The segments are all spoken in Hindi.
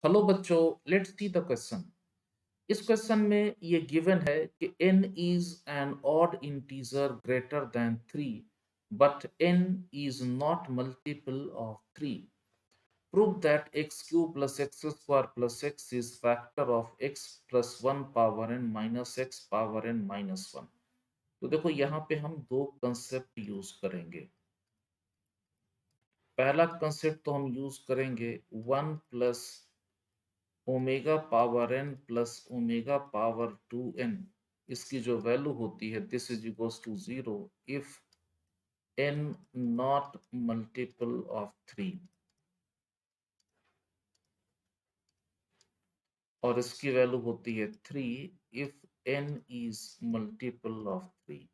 हेलो बच्चों, लेट्स सी द क्वेश्चन। इस क्वेश्चन में ये गिवन है कि n is an odd integer greater than 3 but n is not multiple of 3। Prove that x cube plus x square plus x is factor of x plus 1 power n minus x power n minus 1। तो देखो यहाँ पे हम दो कंसेप्ट यूज करेंगे। पहला कंसेप्ट तो हम यूज करेंगे 1 plus omega power n plus omega power 2n। इसकी जो वैल्यू होती है this is equals to 0 if n not multiple of 3, और इसकी वैल्यू होती है 3 if n is multiple of 3।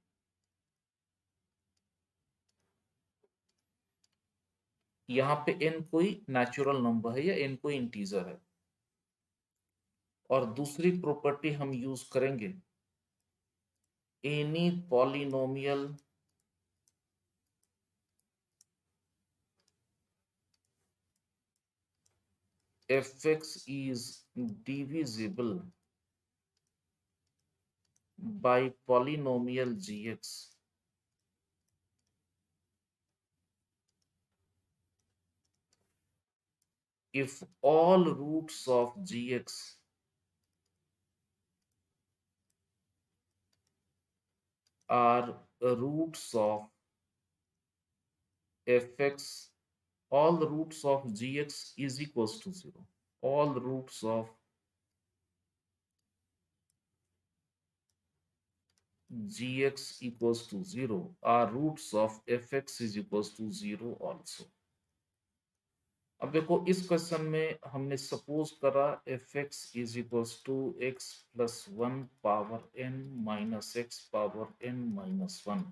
यहाँ पे n कोई नेचुरल नंबर है या n कोई इंटीजर है। और दूसरी प्रॉपर्टी हम यूज करेंगे any polynomial fx is divisible by polynomial gx if all roots of gx are roots of fx, all roots of gx is equals to 0, all roots of gx equals to 0 are roots of fx is equals to 0 also। अब देखो इस क्वेश्चन में हमने सपोज करा f x is equals to x plus 1 power n minus x power n minus 1,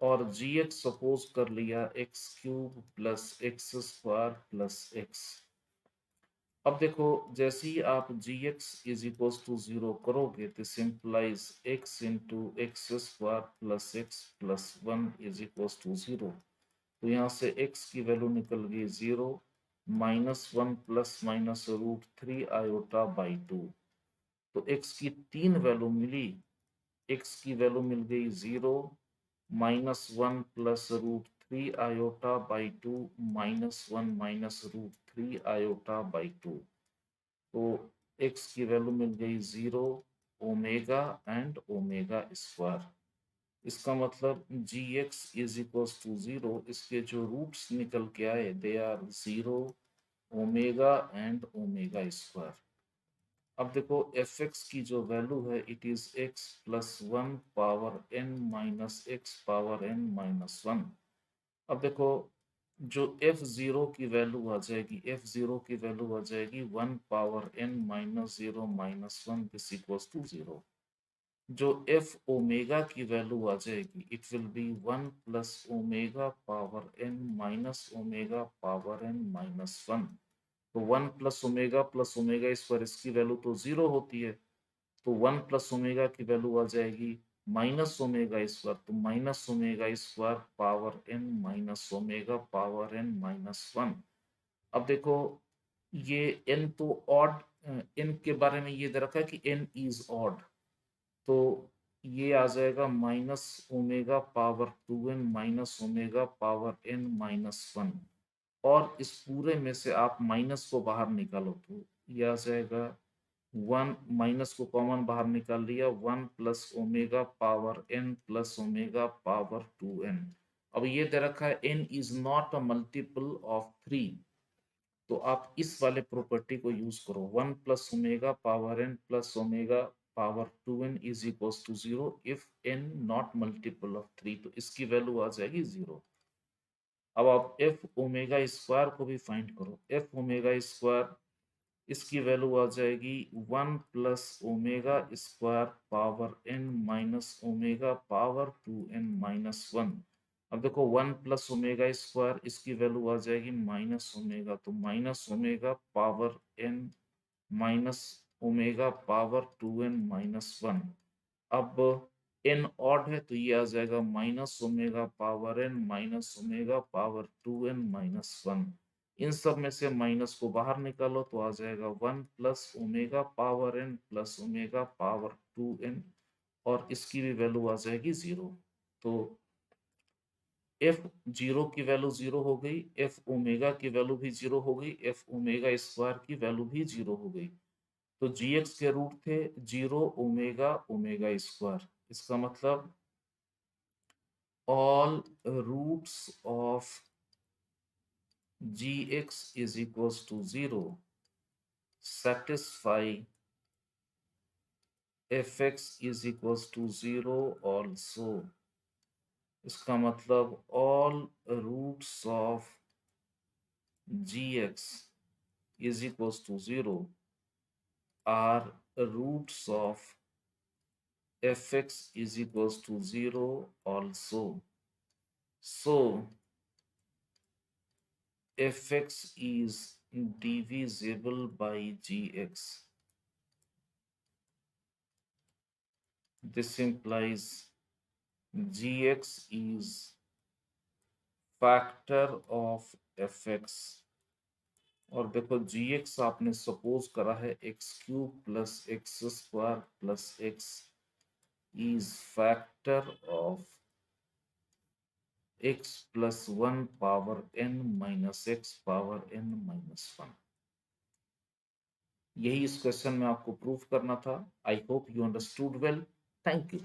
और जी एक्स सपोज कर लिया x cube plus x square plus x. अब देखो जैसे ही आप g x is equals to 0 करोगे तो simplify x into x square plus 1 is equals to 0। तो यहाँ से x की वैल्यू निकल गई 0, minus 1 plus minus root 3 iota by 2। तो x की तीन वैल्यू मिली। x की वैल्यू मिल गई 0, minus 1 plus root 3 iota by 2, minus 1 minus root 3 iota by 2। तो x की वैल्यू मिल गई 0, ओमेगा एंड ओमेगा स्क्वायर। इसका मतलब g x is equals to 0, इसके जो रूट्स निकल के आए they are 0, omega and omega square. अब देखो एफ एक्स की जो वैल्यू है it is x plus 1 power n minus x power n minus 1। अब देखो जो f0 की वैल्यू आ जाएगी, f0 की वैल्यू आ जाएगी 1 power n minus 0 minus 1 this equals to 0। जो एफ ओमेगा की वैल्यू आ जाएगी it will be 1 plus omega power n minus omega power n minus 1। तो 1 प्लस ओमेगा स्क्वायर इसकी वैल्यू तो 0 होती है, तो 1 प्लस ओमेगा की वैल्यू आ जाएगी माइनस ओमेगा स्क्वायर, तो minus omega square power n minus omega power n minus 1। अब देखो ये n तो ऑड, n के बारे में ये दे रखा है कि n इज ऑड, तो ये आ जाएगा minus omega power 2n minus omega power n minus 1। और इस पूरे में से आप माइनस को बाहर निकालो तो ये आ जाएगा 1, माइनस को कॉमन बाहर निकाल लिया, 1 plus omega power n plus omega power 2n। अब ये दे रखा है n is not a multiple of 3, तो आप इस वाले प्रॉपर्टी को यूज करो 1 plus omega power n plus omega power 2n is equals to 0 if n not multiple of 3, तो इसकी वैल्यू आ जाएगी 0। अब आप एफ ओमेगा स्क्वायर को भी फाइंड करो, एफ ओमेगा स्क्वायर इसकी वैल्यू आ जाएगी 1 plus omega square power n minus omega power 2n minus 1। अब देखो 1 प्लस ओमेगा स्क्वायर इसकी वैल्यू आ जाएगी माइनस ओमेगा, तो minus omega power n minus omega power 2n minus 1। अब n ऑड है तो ये आ जाएगा minus omega power n minus omega power 2n minus 1। इन सब में से माइनस को बाहर निकालो तो आ जाएगा 1 plus omega power n plus omega power 2n, और इसकी भी वैल्यू आ जाएगी 0। तो एफ जीरो की वैल्यू 0 हो गई, एफ ओमेगा की वैल्यू भी 0 हो गई, एफ ओमेगा स्क्वायर की वैल्यू भी 0 हो गई। तो जी एक्स के रूट थे 0 ओमेगा ओमेगा स्क्वायर। इसका मतलब all roots of gx is equals to 0 satisfy fx is equals to 0 also। इसका मतलब all roots of gx is equals to 0 are roots of fx is equals to 0 also। So fx is divisible by gx. This implies gx is factor of fx। और देखो gx आपने सपोज करा है x cube plus x square plus x is factor of x plus 1 power n minus x power n minus 1। यही इस क्वेश्चन में आपको प्रूफ करना था। I hope you understood well. Thank you.